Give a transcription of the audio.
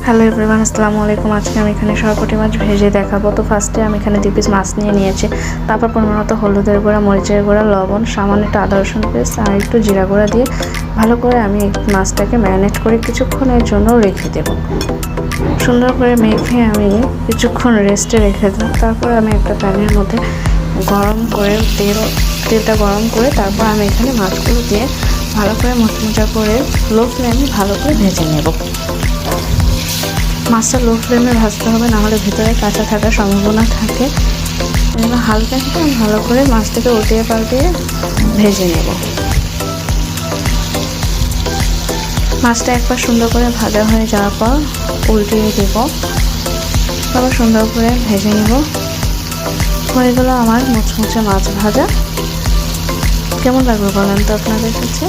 Hello everyone, আসসালামু আলাইকুম। আজকে আমি এখানে সরপুঁটি মাছ ভেজে দেখাবো। তো ফার্স্টে আমি এখানে 2 পিস মাছ নিয়েছি। তারপর পরিমাণ মতো হলুদের গুঁড়া, মরিচের গুঁড়া, লবণ, সামান্য একটু আদা রসুন পেস্ট আর একটু জিরা গুঁড়া দিয়ে ভালো করে আমি মাছটাকে ম্যারিনেট করে কিছুক্ষণের জন্য রেখে দেব। সুন্দর করে মেখে আমি কিছুক্ষণ রেস্টে রেখে দেব। তারপর আমি একটা প্যানের মধ্যে গরম করে তেলটা গরম করে তারপর আমি এখানে মাছগুলো দিয়ে ভালো করে মুচমুচা করে লো ফ্লেমে ভালো করে ভেজে নেব। মাছটা লো ফ্লেমে ভাজতে হবে, নাহলে ভিতরে কাঁচা থাকার সম্ভাবনা থাকে। এবার হালকা একটু ভালো করে মাছটাকে উল্টিয়ে পাল্টিয়ে ভেজে নেব। মাছটা একবার সুন্দর করে ভাজা হয়ে যাওয়ার পর উল্টিয়ে দেব, তারপর সুন্দর করে ভেজে নেব। হয়ে গেল আমার মুচমুচে মাছ ভাজা। কেমন লাগবে বলেন তো আপনাদের কাছে?